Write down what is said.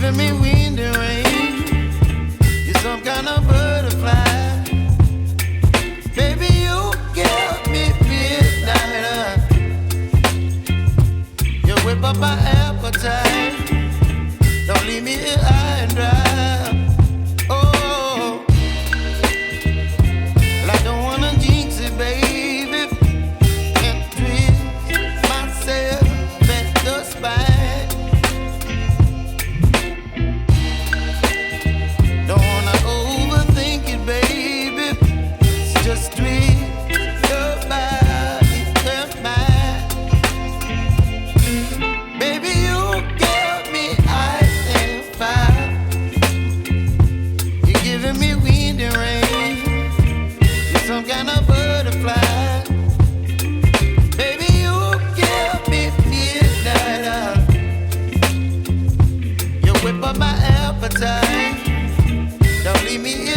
giving me wind and rain. You're some kind of butterfly. Baby, you give me midnight. You whip up my appetite. Don't leave me here high and dry. Oh, well, I don't wanna jinx it, baby, and twist myself at the spine. Don't wanna overthink it, baby. It's just twist your body and mine. Baby, you give me ice and fire. You're giving me wind and rain. You're some kind of butterfly. Baby, you give me midnight. You whip up my appetite. Don't leave me here